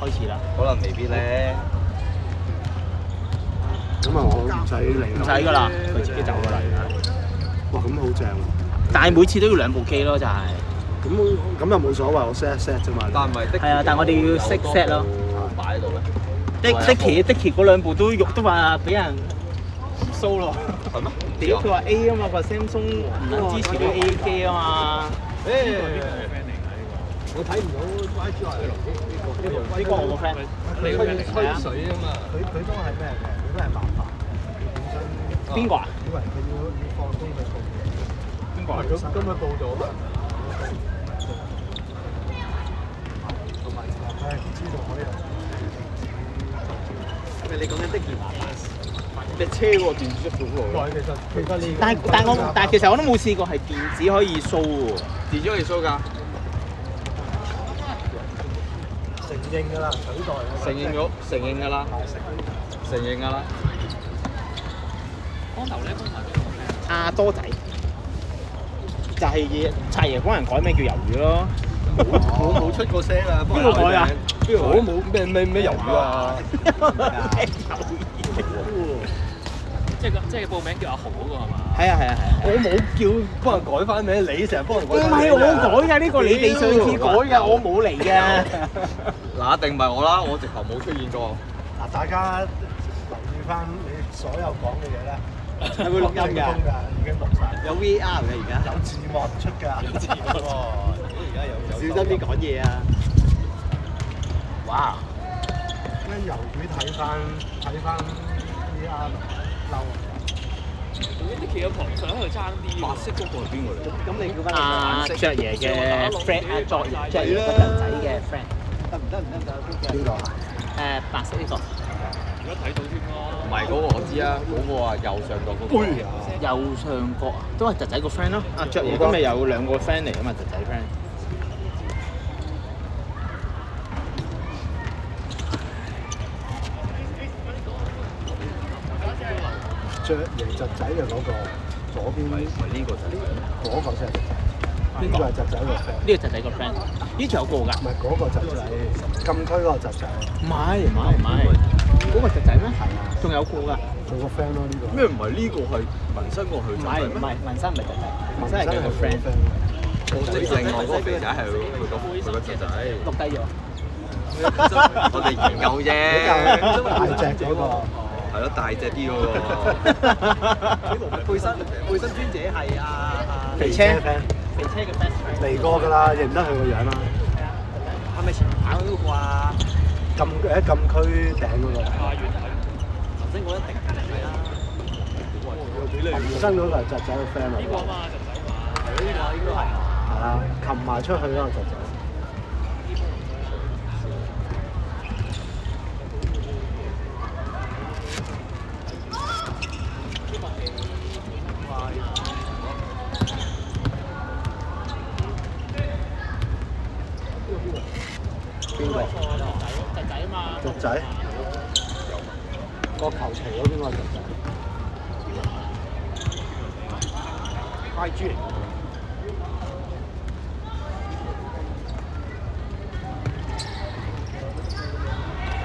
開始啦。可能未必咧。咁啊，我唔使嚟。唔使㗎啦，佢自己走㗎啦。哇，咁好正喎！但係每次都要兩部機咯，就係。咁又冇所謂，我 set 一 set 啫嘛。但係唔係的？係啊，但係我哋要識 set 咯。擺喺度咧。的嗰兩部都話俾人騷咯。係咩？屌佢話 A 啊嘛，佢話 Samsung 唔撚支持佢 A 機啊嘛。我睇唔到 YGL 呢個我個 friend。你個 friend 吹水啊嘛。佢都係咩嘅？佢都係麻煩。邊個啊？以為佢要放鬆佢做嘢。邊個啊？今日到咗嘛？同埋知道可以。你講緊的士麻煩？隻車喎，電子觸控喎。其實你。但係其實我都冇試過係電子可以 show 喎。電子可以 show 㗎。承認㗎啦，取代。承認㗎啦。承認㗎啦。光頭咧，阿多仔就係柴爺幫人改名叫魷魚咯。我冇出過聲啊。邊個改啊？我都冇咩魷魚啊。即係報名叫阿豪嗰個係嘛？係啊！我冇叫幫人改翻名，你成日幫人改。唔係我改㗎，呢個你哋上次改㗎，我冇嚟㗎。嗱，一定唔係我啦，我直頭冇出現過。嗱，大家留意翻你所有講嘅嘢咧，係會錄音㗎，已經錄晒。有 VR 嘅而家。有字幕出㗎。有字幕喎，而家有。小心啲講嘢啊！哇！跟魷魚睇翻 VR 嬲。啲企喺旁上喺度爭啲。白色嗰個係邊個嚟？咁你叫翻阿雀爺嘅 friend， 雀爺個侄仔嘅 friend。得？邊個啊？白色呢個。而家睇到添咯。唔係嗰個我知啊，嗰個啊右上角嗰個。右上角啊，都係侄仔個 friend 咯。阿雀爺今日有兩個 friend 嚟㗎嘛，侄仔 friend。雀爺侄仔嘅嗰個左邊，係呢個就係嗰個先係侄仔。邊個呢個係侄仔個 friend。呢個侄仔個 friend。呢仲有個㗎？唔係嗰個侄仔，禁區嗰個侄仔。唔係，嗰個侄仔咩？係啊。仲有個㗎。做個 friend 咯呢個。咩唔係呢個係紋身個佢唔仔咩？係，紋身唔係侄仔，紋身係佢個 friend。我知另外嗰個肥仔係佢個侄仔。錄低咗。我哋研究啫。大隻嗰個。係咯，大隻啲嗰個。背身專者係肥車 friend。肥車嘅 best friend。嚟過㗎啦，認得佢個樣啦。係咪前排嗰個啊？禁區頂嗰個。頭先我一定係啦。原生嗰個係侄仔個 friend 嚟。呢個啊嘛，侄仔嘛。呢個應該係。係啊，擒埋出去嗰個侄仔。邊個？侄仔啊嘛。侄仔。個球旗嗰邊個侄仔？怪豬嚟。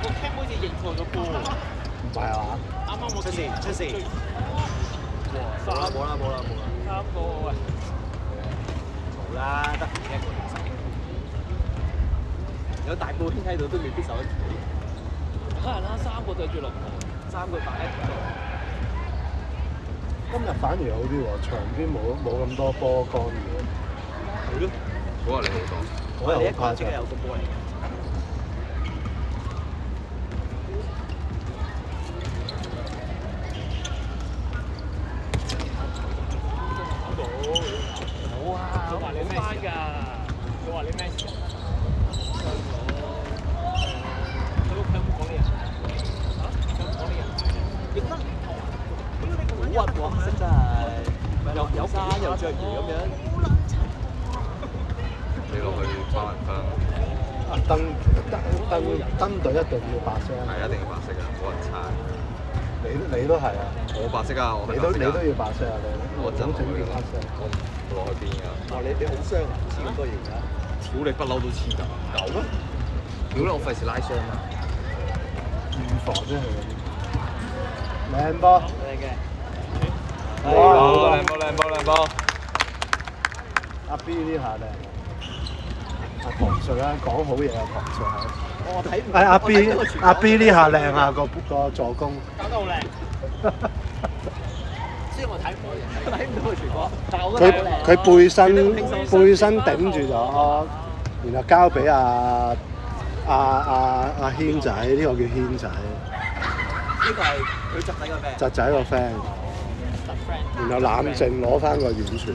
個 cam 好似認錯咗波喎。唔係啊嘛？啱啱我出事。冇啦。三個喂。冇啦，得一個人。有大部兄喺度都未必受得住。可能啦，三個對住六個，三個打一個。今日反而好啲喎，場邊冇咁多波干擾。係咯。嗰日你好多。嗰日好誇張。有個波嚟。冇啊！佢話你咩事㗎？佢話你咩事？佢屋企有冇講你人？嚇？有冇講你人？影得好核喎，色真係有衫又着魚咁樣。你落去幫人分。登隊一定要白色。係一定要白色㗎，冇人猜。你都係啊！我白色㗎，我係白色㗎。你都要白色啊！我真整件黑色。我落去邊㗎？你好傷啊！黐咁多嘢㗎。屌你不嬲都黐㗎，狗咩？屌啦！我費事拉傷啊！預防啫佢嗰啲。靚波，靚嘅。哇！靚波！阿 B 呢下靚。阿唐瑞啊，講好嘢啊，唐瑞係。我睇唔。阿 B 呢下靚啊個助攻。搞得好靚。雖然我睇唔到個傳波，但係我覺得佢背身頂住咗，然後交俾阿軒仔，呢個叫軒仔。呢個係佢侄仔個 friend。侄仔個 friend。然後冷靜攞翻個遠傳。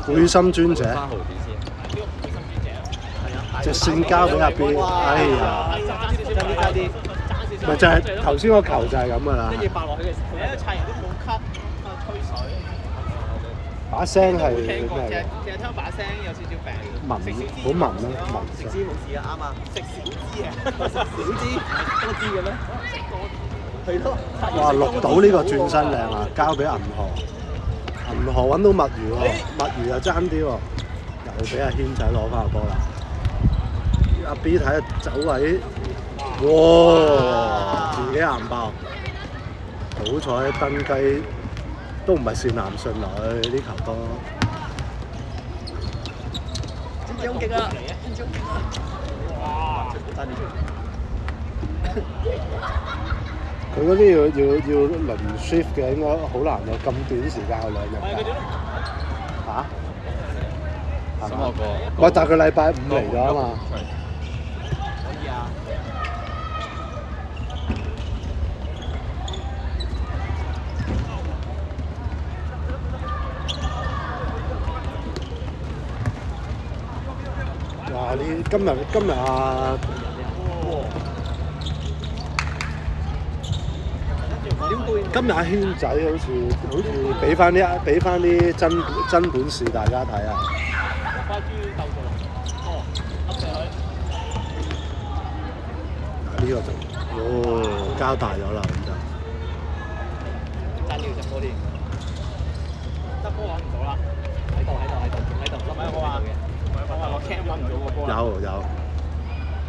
背心專者。隻線交俾阿 B， 哎呀！爭啲。咪就係頭先個球就係咁噶啦。跟住爆落去嘅時候，一個賊人都冇吸，吹水。把聲係聽過，咩？其實聽把聲有少少病。好聞咯，聞。食枝冇事啊，啱啊！食小支啊！小枝多枝嘅咩？食多啲。係咯。哇！錄到呢個轉身靚啊，交俾銀河。銀河揾到墨魚喎，墨魚又爭啲喎，又俾阿軒仔攞翻個波啦。阿 B 睇下走位，哇！自己硬爆，好彩登雞都唔係善男信女呢球波。真係好勁啊！真係好勁啊！哇！爭啲。佢嗰啲要輪 shift 嘅，應該好難嘅，咁短時間有2日㗎。嚇？係嘛？喂，但係佢禮拜5嚟咗啊嘛。可以啊。哇！今日啊〜今日阿軒仔好似俾翻啲真本事大家睇啊！花豬鬥做，哦，噏死佢。呢個就交大咗啦，咁就。爭啲隻波添，得波揾唔到啦，喺度，諗下我話我 cam 揾唔到個波。有。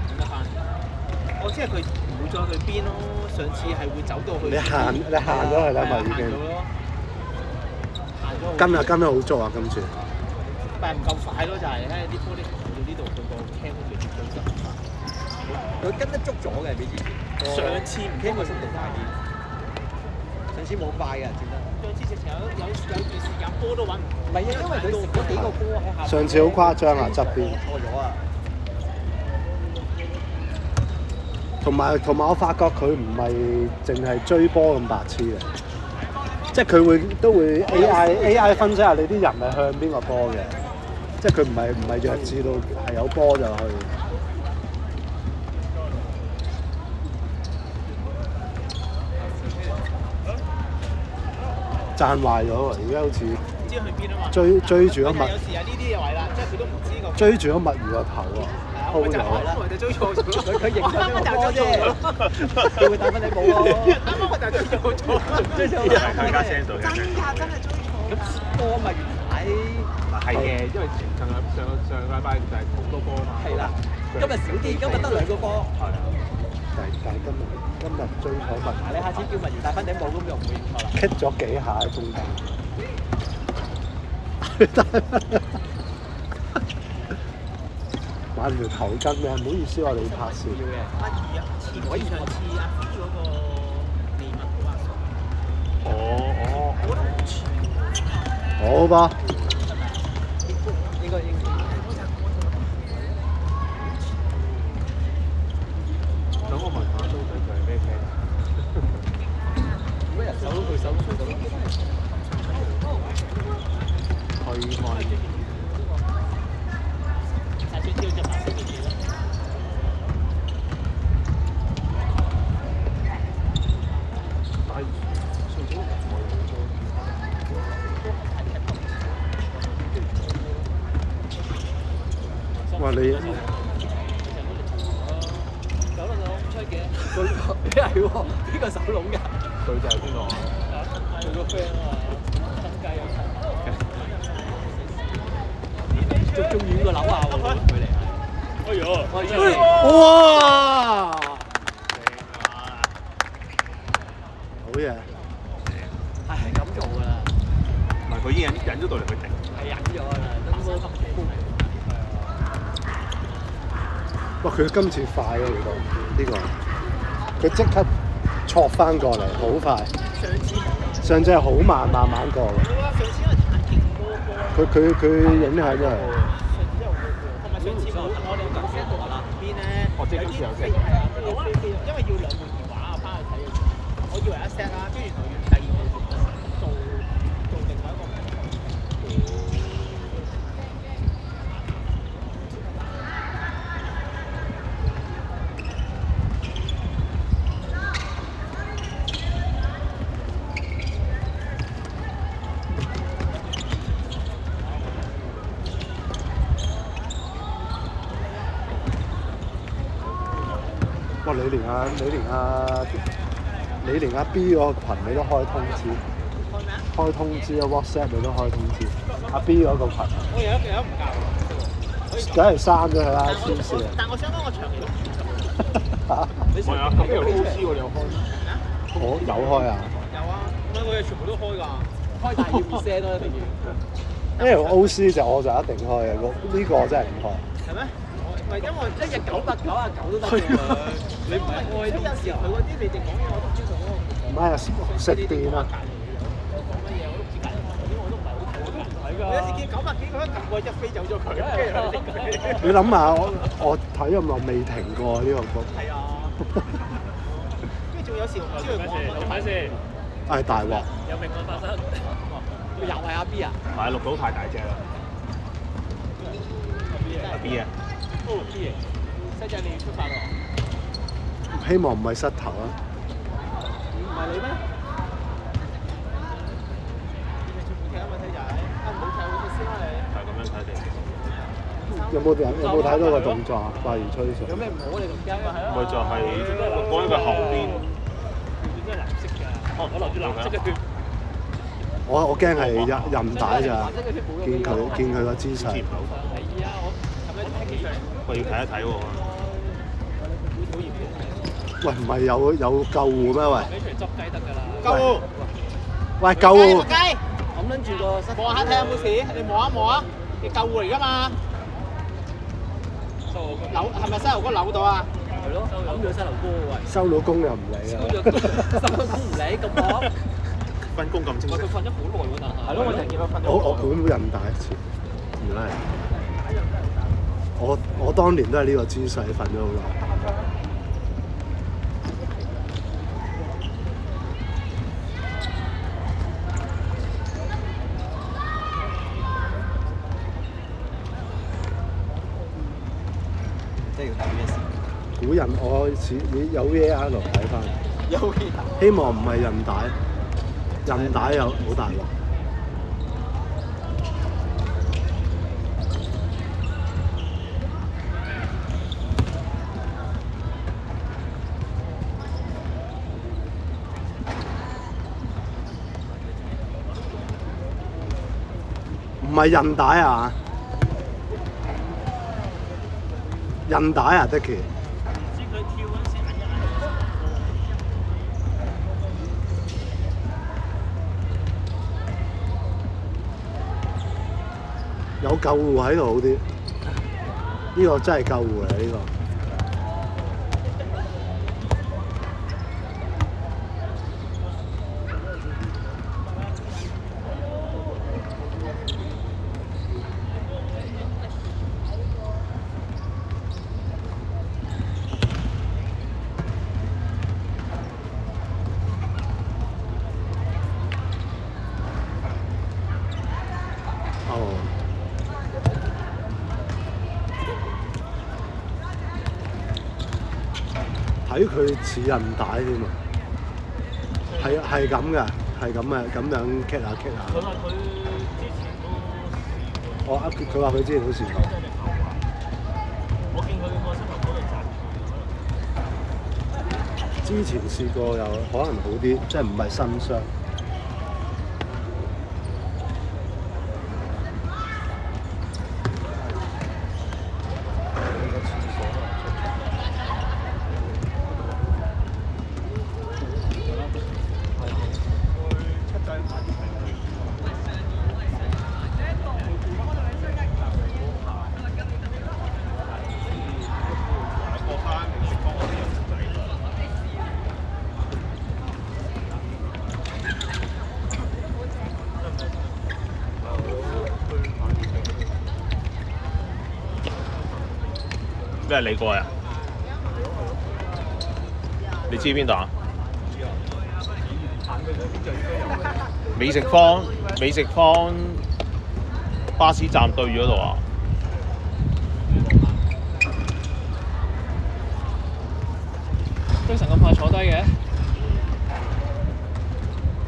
點得翻？我知係佢唔會再去邊咯，上次係會走到去。你行咗去啦嘛已經。今日好足啊！今次。但係唔夠快咯，就係咧啲波啲行到呢度，佢個 cam 好似絕對得唔快。佢跟得足咗嘅，比之前。上次唔傾個速度快啲。上次冇快嘅，轉得。上次直情有段時間波都揾唔到。唔係啊，因為佢食咗幾個波喺下。上次好誇張啊，側邊。錯咗啊！同埋我發覺佢唔係淨係追波咁白痴嘅，即係佢都會 AI 分析下你啲人係向邊個波嘅，即係佢唔係弱智到係有波就去。賺壞咗喎！而家好似唔知去邊啊嘛。追住咗墨。有時有呢啲嘢位啦，即係佢都唔知個。追住咗墨魚個頭啊！我就係啦，我就追錯咗。佢認咗個波啫，佢會打分你冇咯。啱啱我就追錯咗，追錯咗。大家 send 到嘅。真係追錯。咁波咪越睇。係嘅，因為上個禮拜就係好多波啊嘛。係啦，今日少啲，今日得2個波。係啊。但係今日追咗墨魚。你下次叫墨魚帶分頂帽咁就唔會錯啦。棘咗幾下喺中間。買條頭巾咩？唔好意思，我哋拍攝。要嘅。乜魚啊？似上次阿 B 嗰個利物浦阿叔。哦。我覺得好似。好吧。應該。等我問下都佢係咩 friend？乜人手都佢手出到咯。退開。下次挑隻白色嘅嘢咯。但係上次哇！你手龍唔出嘅，係喎，呢個手龍㗎。佢就係邊個啊？ friend 啊嘛，真雞有親。仲遠個樓啊！喎，距離係。哎呦！哇！好嘢！係咁做㗎啦，唔係佢已經引咗到嚟去頂。係忍咗㗎啦，都冇咁奇。哇！佢今次快啊，呢個佢即刻戳翻過嚟，好快。上次係好慢慢過嘅。上次因為太勁多波。佢影響咗佢。同埋上次我哋有 set 到南邊咧，哦，即係今次有 set。係啊，因為要兩部電話啊，翻去睇嘅時候，我以為一 set 啦，跟住原來要第二部做另外一個。哇！你連阿 B 嗰個群你都開通知，開通知啊 WhatsApp 你都開通知，阿 B 嗰個群，我有唔教。梗係刪咗佢啦，黐線！但我想講個長期都唔做。我有咁呢條 OC 我哋有開。我有開啊！有啊，咁樣我哋全部都開㗎。開大要 reset 咯，一定要。呢條 OC 就我就一定開嘅，呢個我真係唔開。係咩？唔係因為一日999都得㗎。你唔係開有時佢嗰啲你哋講嘢我都知道嗰個。唔係啊，食電啊！講乜嘢我都唔知解，因為我都唔係好睇，我都唔睇㗎。有時見900幾佢一撳過一飛走咗佢，跟住你諗下，我睇咁耐未停過呢個歌。係啊。跟住仲有時唔知佢講乜。睇先。係大鑊。有命案發生。又係阿 B 啊？唔係錄到太大隻啦。阿 B 啊！哦 B，西仔你要出發喎。希望唔係膝頭啊！唔係你咩？睇啊嘛西仔，唔好睇好似先啦你。係咁樣睇地。有冇睇到個動作啊？掛完吹水。有咩唔好你咁驚啊？咪就係講緊佢後邊。真係藍色㗎。哦，我留住藍色嘅血。我驚係韌帶咋，見佢個姿勢。係啊，我咁樣聽起上嚟。我要睇一睇喎。喂，唔係有救護咩？喂，俾出嚟執雞得㗎啦。救護！喂，救護！雞！咁撚住個膝頭。望下睇有冇事，你望一望啊！你救護嚟㗎嘛？扭係咪膝頭哥扭到啊？係咯，揞住膝頭哥喂。收到工又唔理啊！收到工唔理咁我。分工咁清晰。佢瞓咗好耐喎，但係。係咯，我成日見佢瞓咗。我估韌帶一次，原來係。我當年都係呢個姿勢瞓咗好耐。即係要睇咩事？估人我有 VAR 睇翻，有 VAR。希望唔係韌帶，韌帶又好大鑊。唔係韌帶啊！韌帶啊，Dicky。知佢跳嗰陣時眼一眼。有救護喺度好啲，呢個真係救護嚟呢個。睇佢似韌帶添啊！係咁嘅，係咁嘅，咁樣 kick 下 kick 下。佢話佢之前都佢話佢之前都試過。我見佢個膝頭哥度之前試過又可能好啲，即係唔係新傷。咩你過呀？你知邊度啊？美食坊巴士站對住嗰度啊！堆神咁快坐低嘅，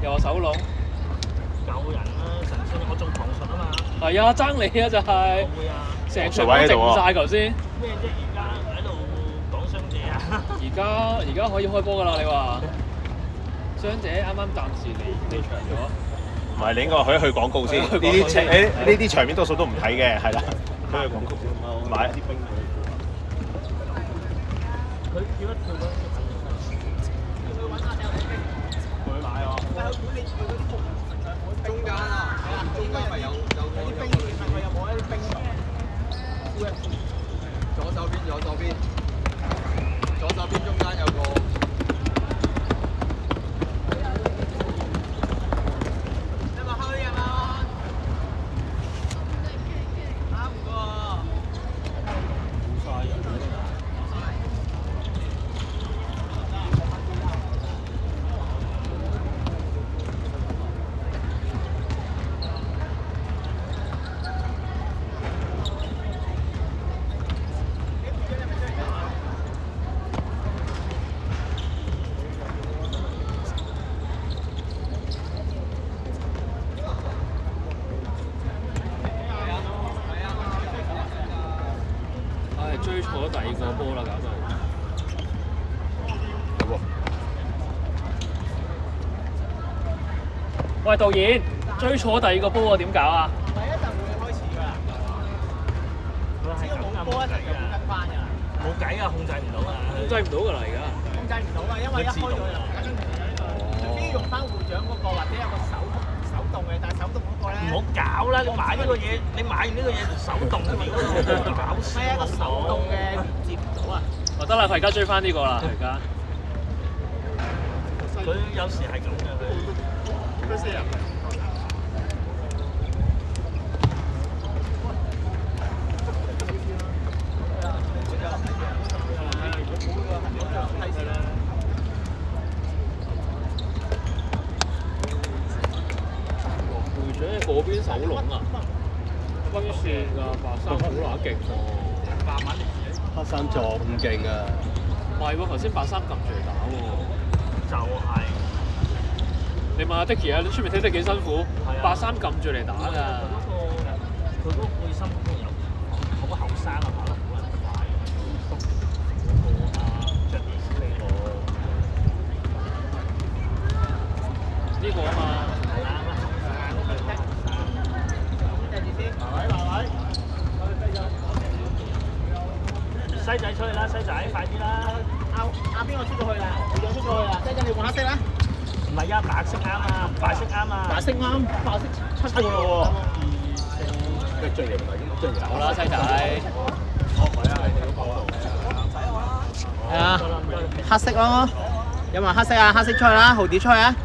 又話手籠。救人啦！神仙，我做旁述啊嘛。係啊，爭你啊就係、會啊。成場都靜晒頭先。咩啫？而家喺度講雙姐啊！而家可以開波㗎啦，你話？雙姐啱啱暫時離場咗。唔係，你應該去廣告先。呢啲場面多數都唔睇嘅，係啦。去廣告先。買啲冰佢叫一跳嗰啲佢買喎。中間啊，中間咪有啲冰，其實佢有冇一啲冰敷一敷？左手邊，中間有個。追錯第二個波啦，搞到。喂，導演，追錯第二個波喎，點搞啊？第一陣會開始㗎啦。只要冇波一陣就會跟翻㗎啦。冇計㗎，控制唔到啊！控制唔到㗎啦，而家。控制唔到啊，因為一開咗就跟住除非用翻會長嗰個，或者有個手動嘅，但係手動嗰個咧。唔好搞啦！你買呢個嘢，你買完呢個嘢就手動嘅，搞死！係一個手動嘅連接唔到啊！哦，得啦，佢而家追翻呢個啦，而家。佢有時係咁嘅佢。會長喺嗰邊手籠啊，分線㗎，白衫好乸勁喎，黑衫撞咁勁啊！唔係喎，頭先白衫撳住嚟打喎，就係。你問下 Dicky 啊，你出面睇得幾辛苦，白衫撳住嚟打㗎。佢嗰個背心有好後生啊，跑得好撚快。着啲呢個啊嘛。係啦，西仔出去啦，西仔快啲啦！邊個出咗去啦？會長出咗去啦！西仔你換黑色啦。唔係啊，白色啱啊，白色啱啊。白色啱，白色出過咯喎。最型咪最型。好啦，西仔。係啊，黑色咯。有冇黑色啊？黑色出去啦，豪啲出去啊！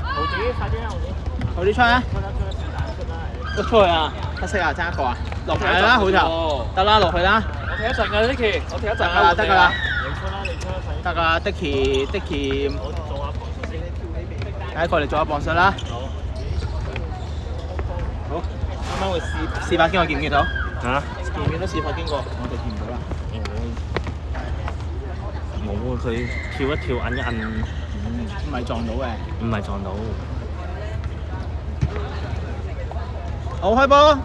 豪啲，快啲啊！豪啲出去啊！出出去啊！黑色啊，爭一個啊！落嚟啦，好就得啦，落去啦。我踢一陣㗎 Dicky，我踢一陣啊，得㗎啦。你出啦，得㗎 ，Dicky。我做下旁述先。過嚟做下旁述啦。好。啱啱會試發經過見唔見到？嚇？見唔見到試發經過？我哋見唔到啦。冇啊！佢跳一跳，摁一摁，唔係撞到嘅。唔係撞到。好，開波！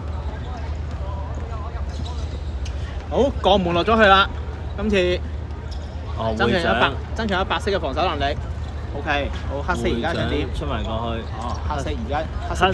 好，鋼門落咗去啦。今次哦，增會長強咗白色嘅防守能力。OK， 好，黑色而家想點？出埋過去。哦，黑色而家黑色。